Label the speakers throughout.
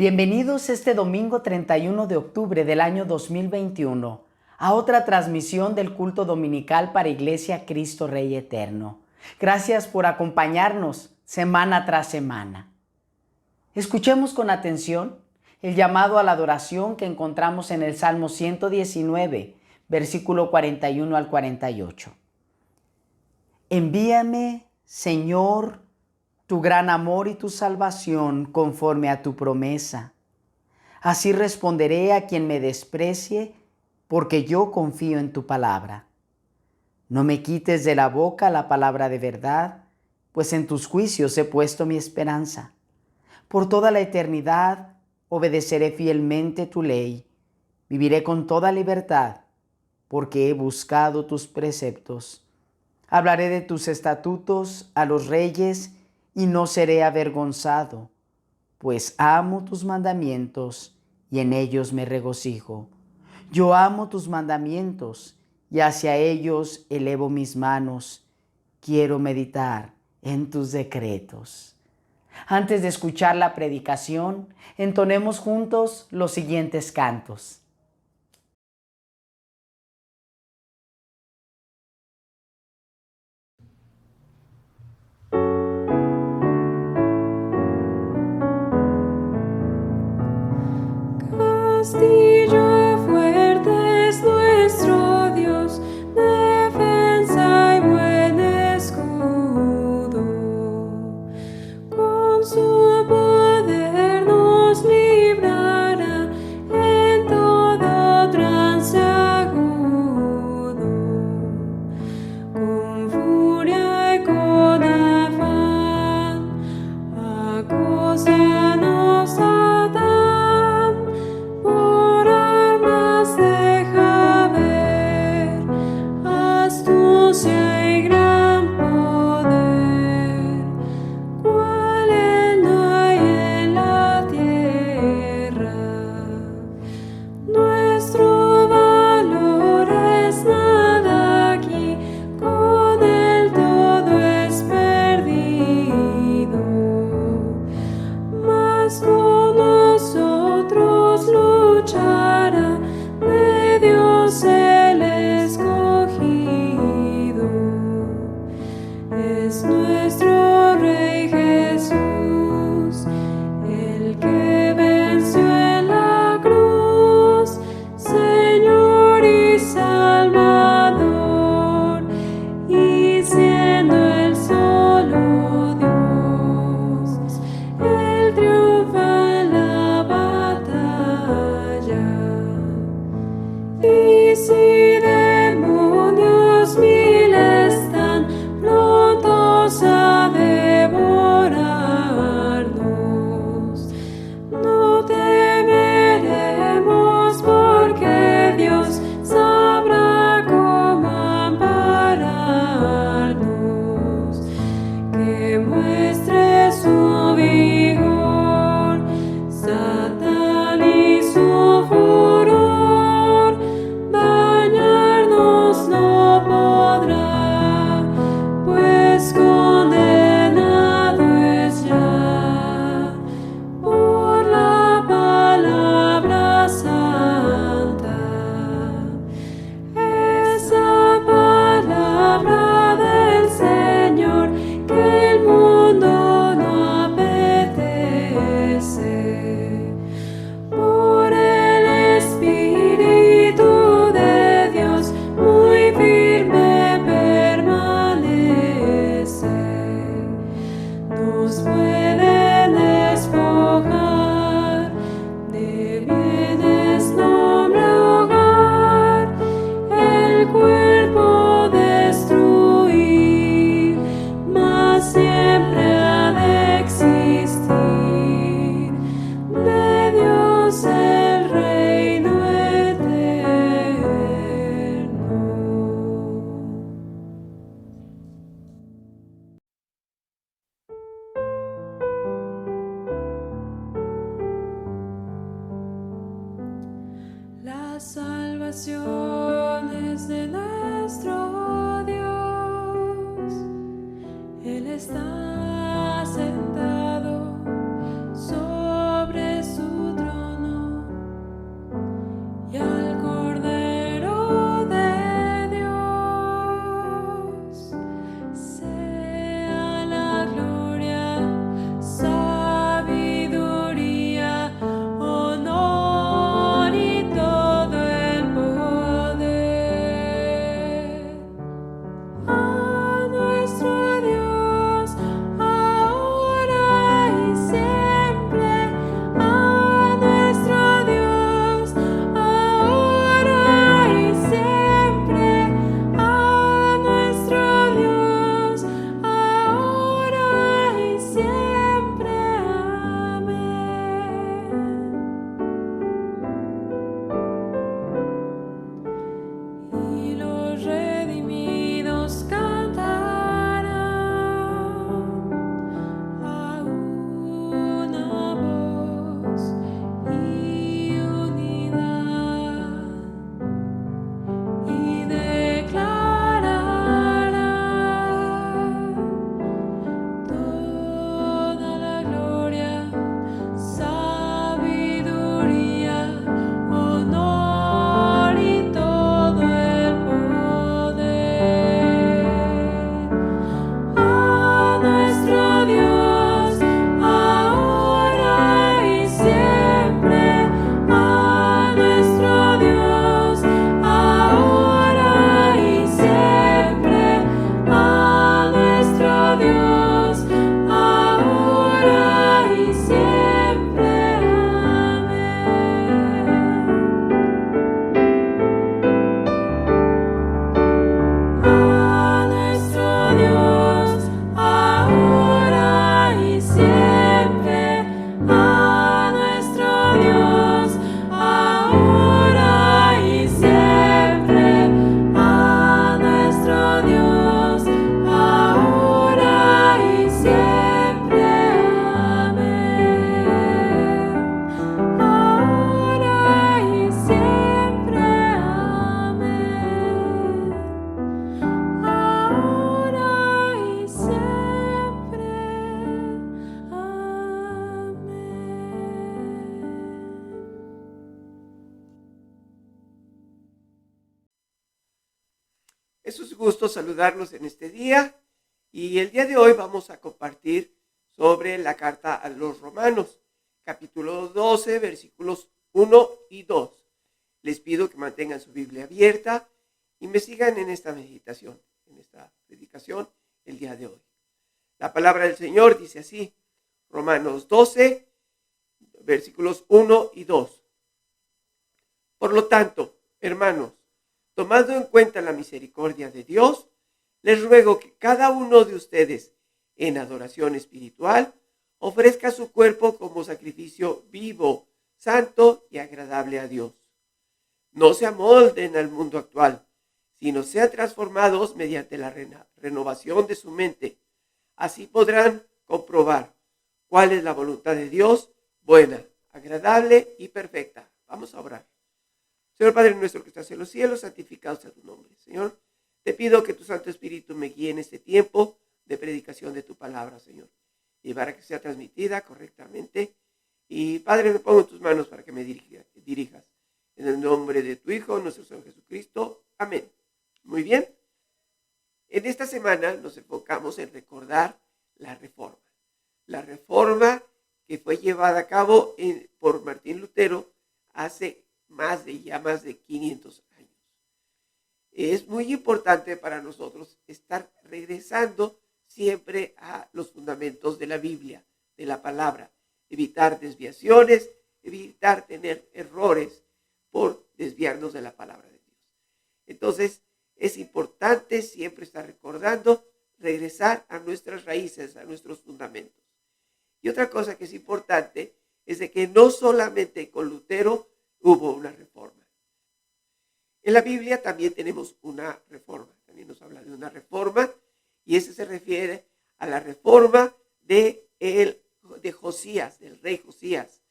Speaker 1: Bienvenidos este domingo 31 de octubre del año 2021 a otra transmisión del culto dominical para Iglesia Cristo Rey Eterno. Gracias por acompañarnos semana tras semana. Escuchemos con atención el llamado a la adoración que encontramos en el Salmo 119, versículo 41 al 48. Envíame, Señor, tu gran amor y tu salvación conforme a tu promesa. Así responderé a quien me desprecie, porque yo confío en tu palabra. No me quites de la boca la palabra de verdad, pues en tus juicios he puesto mi esperanza. Por toda la eternidad obedeceré fielmente tu ley. Viviré con toda libertad, porque he buscado tus preceptos. Hablaré de tus estatutos a los reyes y no seré avergonzado, pues amo tus mandamientos y en ellos me regocijo. Yo amo tus mandamientos y hacia ellos elevo mis manos. Quiero meditar en tus decretos. Antes de escuchar la predicación, entonemos juntos los siguientes cantos.
Speaker 2: Castillo fuerte es nuestro Dios, defensa y buen escudo. Con su poder nos librará en todo trance agudo. Con furia y con afán, acósanos Satán. Por armas deja ver astucia y gran poder, cual no hay en la tierra. Nuestro valor es nada aquí, con él todo es perdido. Mas con nosotros luchará de Dios el escogido. Es nuestro Rey Jesús, el que venció en la cruz, Señor y Salvador, y siendo el solo Dios, Él triunfa en la batalla. Y si demonios mil están prontos a devorarnos, no temeremos, porque Dios sabrá cómo ampararnos. Que muestre su vigor Satán y su furor, daña
Speaker 3: Es un gusto saludarlos en este día y el día de hoy vamos a compartir sobre la carta a los Romanos, capítulo 12, versículos 1 y 2. Les pido que mantengan su Biblia abierta y me sigan en esta meditación, en esta predicación el día de hoy. La palabra del Señor dice así, Romanos 12, versículos 1 y 2. Por lo tanto, hermanos, tomando en cuenta la misericordia de Dios, les ruego que cada uno de ustedes, en adoración espiritual, ofrezca su cuerpo como sacrificio vivo, santo y agradable a Dios. No se amolden al mundo actual, sino sean transformados mediante la renovación de su mente. Así podrán comprobar cuál es la voluntad de Dios, buena, agradable y perfecta. Vamos a orar. Señor Padre nuestro que estás en los cielos, santificado sea tu nombre. Señor, te pido que tu Santo Espíritu me guíe en este tiempo de predicación de tu palabra, Señor, y para que sea transmitida correctamente. Y Padre, me pongo en tus manos para que me dirijas. En el nombre de tu Hijo, nuestro Señor Jesucristo. Amén. Muy bien. En esta semana nos enfocamos en recordar la reforma. La reforma que fue llevada a cabo por Martín Lutero hace más de 500 años. Es muy importante para nosotros estar regresando siempre a los fundamentos de la Biblia, de la palabra, evitar desviaciones, evitar tener errores por desviarnos de la palabra de Dios. Entonces, es importante siempre estar recordando, regresar a nuestras raíces, a nuestros fundamentos. Y otra cosa que es importante es de que no solamente con Lutero hubo una reforma. En la Biblia también tenemos una reforma, también nos habla de una reforma, y ese se refiere a la reforma de Josías, del rey Josías.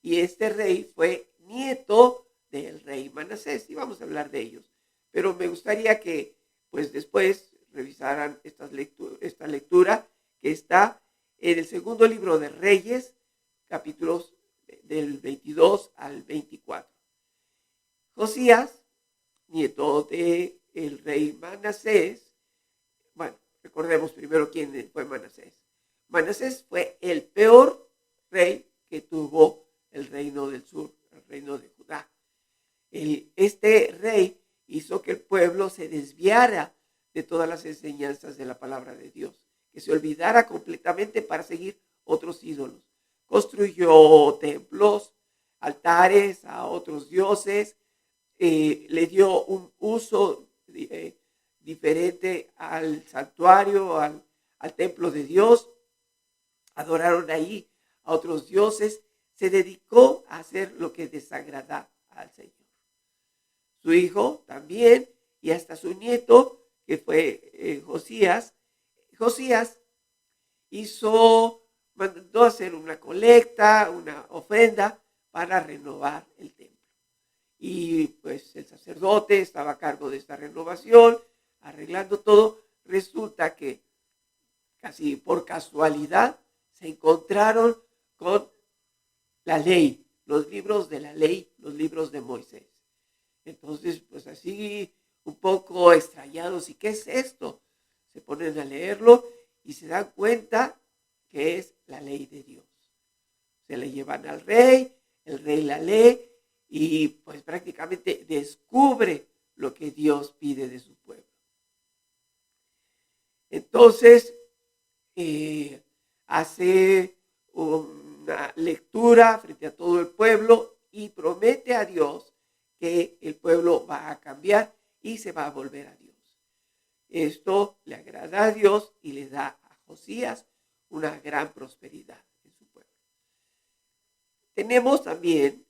Speaker 3: Y este rey fue nieto del rey Manasés, y vamos a hablar de ellos. Pero me gustaría que pues después revisaran esta lectura que está en el segundo libro de Reyes, capítulos del 22 al 24. Josías, nieto del rey Manasés, bueno, recordemos primero quién fue Manasés. Manasés fue el peor rey que tuvo el reino del sur, el reino de Judá. Este rey hizo que el pueblo se desviara de todas las enseñanzas de la palabra de Dios, que se olvidara completamente para seguir otros ídolos. Construyó templos, altares a otros dioses, le dio un uso diferente al santuario, al templo de Dios. Adoraron ahí a otros dioses. Se dedicó a hacer lo que desagrada al Señor. Su hijo también, y hasta su nieto, que fue Josías mandó hacer una colecta, una ofrenda para renovar el templo. Y pues el sacerdote estaba a cargo de esta renovación, arreglando todo. Resulta que casi por casualidad se encontraron con la ley, los libros de la ley, los libros de Moisés. Entonces, pues así un poco extrañados, ¿y qué es esto? Se ponen a leerlo y se dan cuenta que es la ley de Dios. Se le llevan al rey, el rey la lee y pues prácticamente descubre lo que Dios pide de su pueblo. Entonces, hace una lectura frente a todo el pueblo y promete a Dios que el pueblo va a cambiar y se va a volver a Dios. Esto le agrada a Dios y le da a Josías una gran prosperidad en su pueblo. Tenemos también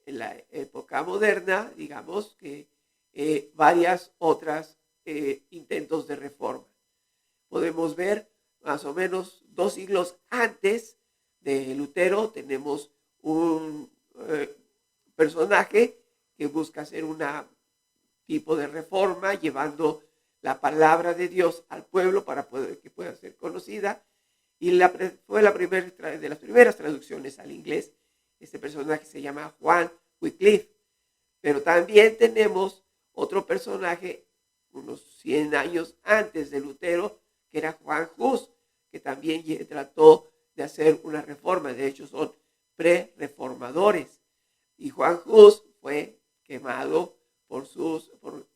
Speaker 3: en la época moderna, digamos que varias otras intentos de reforma. Podemos ver más o menos 2 siglos antes de Lutero, tenemos un personaje que busca hacer un tipo de reforma, llevando la palabra de Dios al pueblo para que pueda ser conocida. Y fue la primera de las primeras traducciones al inglés. Este personaje se llama Juan Wycliffe. Pero también tenemos otro personaje unos 100 años antes de Lutero, que era Juan Hus, que también trató de hacer una reforma. De hecho, son pre-reformadores. Y Juan Hus fue quemado por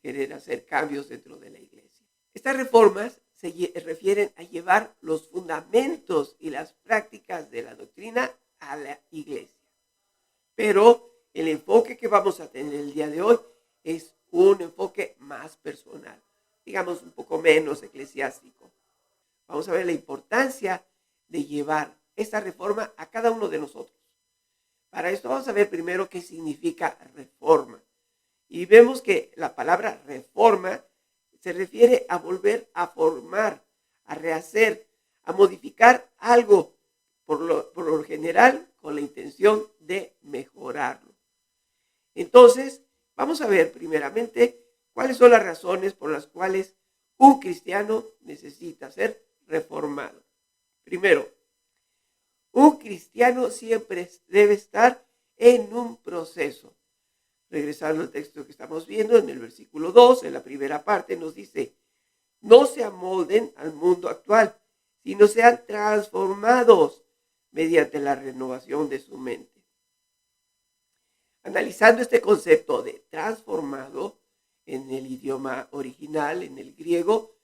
Speaker 3: querer hacer cambios dentro de la iglesia. Estas reformas se refieren a llevar los fundamentos y las prácticas de la doctrina a la iglesia. Pero el enfoque que vamos a tener el día de hoy es un enfoque más personal, digamos un poco menos eclesiástico. Vamos a ver la importancia de llevar esta reforma a cada uno de nosotros. Para esto vamos a ver primero qué significa reforma. Y vemos que la palabra reforma se refiere a volver a formar, a rehacer, a modificar algo, por lo general con la intención de mejorarlo. Entonces, vamos a ver primeramente cuáles son las razones por las cuales un cristiano necesita ser reformado. Primero, un cristiano siempre debe estar en un proceso. Regresando al texto que estamos viendo, en el versículo 2, en la primera parte, nos dice: no se amolden al mundo actual, sino sean transformados mediante la renovación de su mente. Analizando este concepto de transformado en el idioma original, en el griego,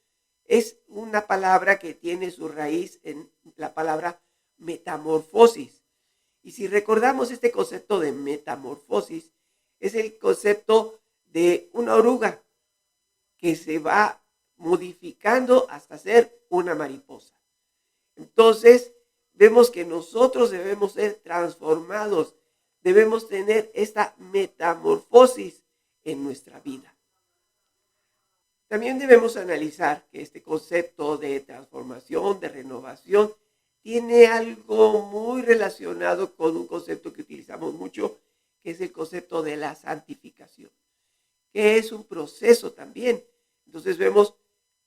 Speaker 3: es una palabra que tiene su raíz en la palabra metamorfosis. Y si recordamos este concepto de metamorfosis, es el concepto de una oruga que se va modificando hasta ser una mariposa. Entonces, vemos que nosotros debemos ser transformados, debemos tener esta metamorfosis en nuestra vida. También debemos analizar que este concepto de transformación, de renovación, tiene algo muy relacionado con un concepto que utilizamos mucho, que es el concepto de la santificación, que es un proceso también. Entonces vemos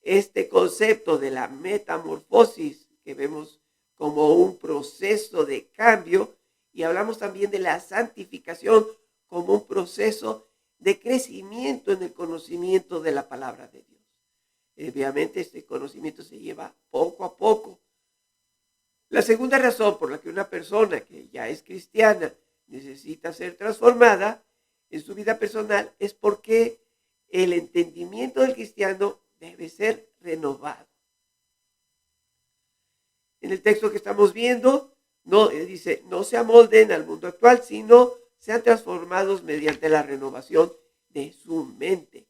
Speaker 3: este concepto de la metamorfosis, que vemos como un proceso de cambio, y hablamos también de la santificación como un proceso de crecimiento en el conocimiento de la palabra de Dios. Obviamente este conocimiento se lleva poco a poco. La segunda razón por la que una persona que ya es cristiana necesita ser transformada en su vida personal es porque el entendimiento del cristiano debe ser renovado. En el texto que estamos viendo, dice: no se amolden al mundo actual, sino sean transformados mediante la renovación de su mente.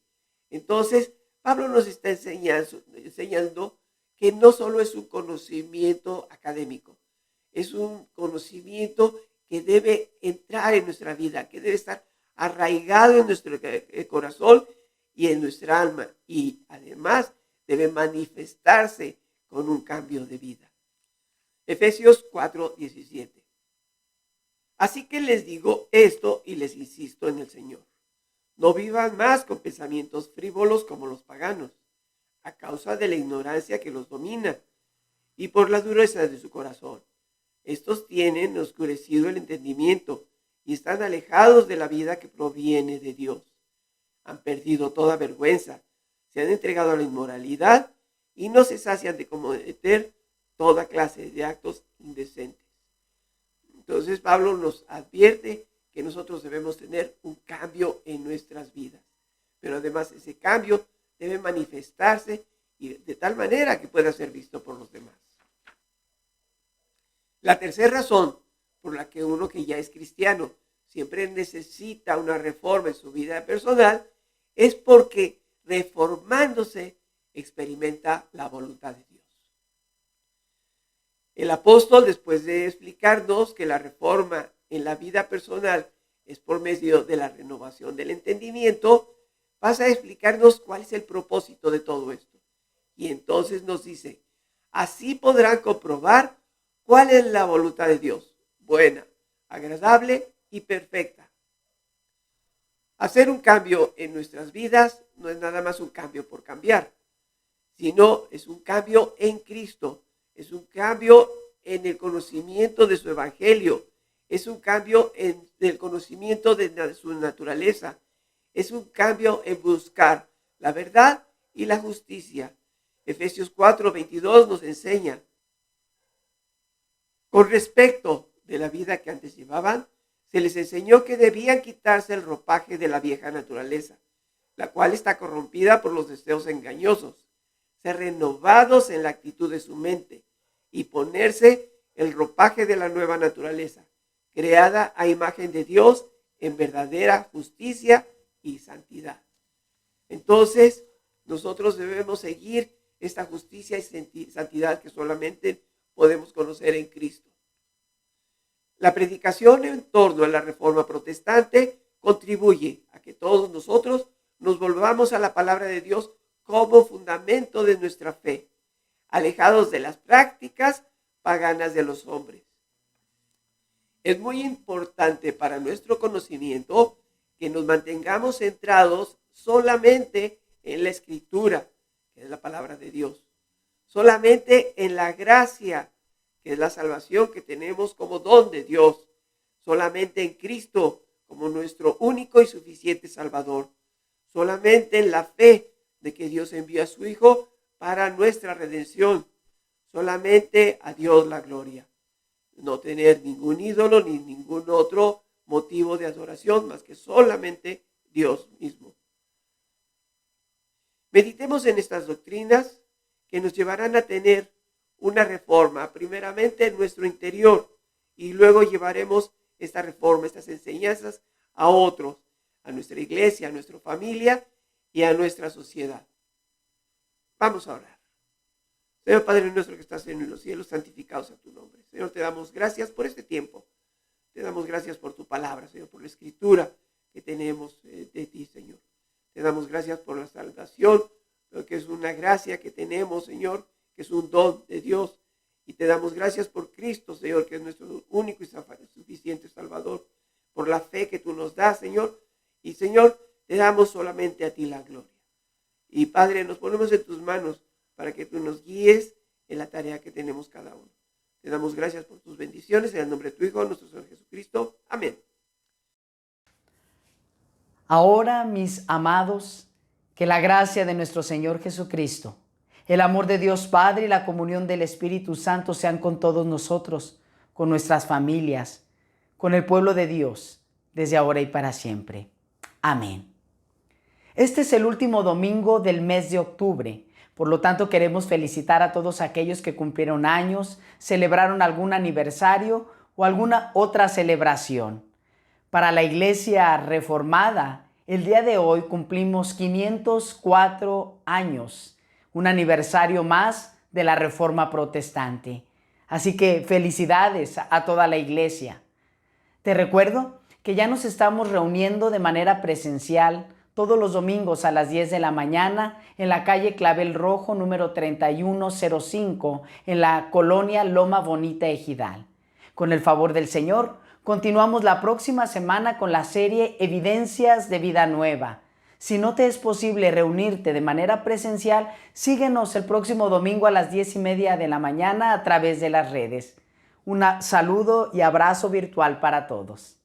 Speaker 3: Entonces, Pablo nos está enseñando que no solo es un conocimiento académico, es un conocimiento que debe entrar en nuestra vida, que debe estar arraigado en nuestro corazón y en nuestra alma, y además debe manifestarse con un cambio de vida. Efesios 4:17. Así que les digo esto y les insisto en el Señor: no vivan más con pensamientos frívolos como los paganos, a causa de la ignorancia que los domina y por la dureza de su corazón. Estos tienen oscurecido el entendimiento y están alejados de la vida que proviene de Dios. Han perdido toda vergüenza, se han entregado a la inmoralidad y no se sacian de cometer toda clase de actos indecentes. Entonces Pablo nos advierte que nosotros debemos tener un cambio en nuestras vidas, pero además ese cambio debe manifestarse y de tal manera que pueda ser visto por los demás. La tercera razón por la que uno que ya es cristiano siempre necesita una reforma en su vida personal es porque reformándose experimenta la voluntad de Dios. El apóstol, después de explicarnos que la reforma en la vida personal es por medio de la renovación del entendimiento, pasa a explicarnos cuál es el propósito de todo esto. Y entonces nos dice: así podrán comprobar cuál es la voluntad de Dios, buena, agradable y perfecta. Hacer un cambio en nuestras vidas no es nada más un cambio por cambiar, sino es un cambio en Cristo, es un cambio en el conocimiento de su evangelio, es un cambio en el conocimiento de su naturaleza, es un cambio en buscar la verdad y la justicia. Efesios 4:22 nos enseña, con respecto de la vida que antes llevaban, se les enseñó que debían quitarse el ropaje de la vieja naturaleza, la cual está corrompida por los deseos engañosos, ser renovados en la actitud de su mente y ponerse el ropaje de la nueva naturaleza, creada a imagen de Dios en verdadera justicia y santidad. Entonces, nosotros debemos seguir esta justicia y santidad que solamente podemos conocer en Cristo. La predicación en torno a la Reforma Protestante contribuye a que todos nosotros nos volvamos a la palabra de Dios como fundamento de nuestra fe, alejados de las prácticas paganas de los hombres. Es muy importante para nuestro conocimiento que nos mantengamos centrados solamente en la Escritura, que es la palabra de Dios, solamente en la gracia, que es la salvación que tenemos como don de Dios, solamente en Cristo como nuestro único y suficiente Salvador, solamente en la fe de que Dios envió a su Hijo para nuestra redención, solamente a Dios la gloria. No tener ningún ídolo ni ningún otro motivo de adoración más que solamente Dios mismo. Meditemos en estas doctrinas que nos llevarán a tener una reforma, primeramente en nuestro interior, y luego llevaremos esta reforma, estas enseñanzas a otros, a nuestra iglesia, a nuestra familia y a nuestra sociedad. Vamos a orar. Señor Padre nuestro que estás en los cielos, santificado sea tu nombre. Señor, te damos gracias por este tiempo. Te damos gracias por tu palabra, Señor, por la escritura que tenemos de ti, Señor. Te damos gracias por la salvación, que es una gracia que tenemos, Señor, que es un don de Dios. Y te damos gracias por Cristo, Señor, que es nuestro único y suficiente Salvador, por la fe que tú nos das, Señor. Y, Señor, te damos solamente a ti la gloria. Y, Padre, nos ponemos en tus manos para que tú nos guíes en la tarea que tenemos cada uno. Te damos gracias por tus bendiciones en el nombre de tu Hijo, nuestro Señor Jesucristo. Amén.
Speaker 1: Ahora, mis amados, que la gracia de nuestro Señor Jesucristo, el amor de Dios Padre y la comunión del Espíritu Santo sean con todos nosotros, con nuestras familias, con el pueblo de Dios, desde ahora y para siempre. Amén. Este es el último domingo del mes de octubre. Por lo tanto, queremos felicitar a todos aquellos que cumplieron años, celebraron algún aniversario o alguna otra celebración. Para la Iglesia Reformada, el día de hoy cumplimos 504 años, un aniversario más de la Reforma Protestante. Así que felicidades a toda la Iglesia. Te recuerdo que ya nos estamos reuniendo de manera presencial todos los domingos a las 10 de la mañana en la calle Clavel Rojo número 3105 en la colonia Loma Bonita Ejidal. Con el favor del Señor, continuamos la próxima semana con la serie Evidencias de Vida Nueva. Si no te es posible reunirte de manera presencial, síguenos el próximo domingo a las 10:30 de la mañana a través de las redes. Un saludo y abrazo virtual para todos.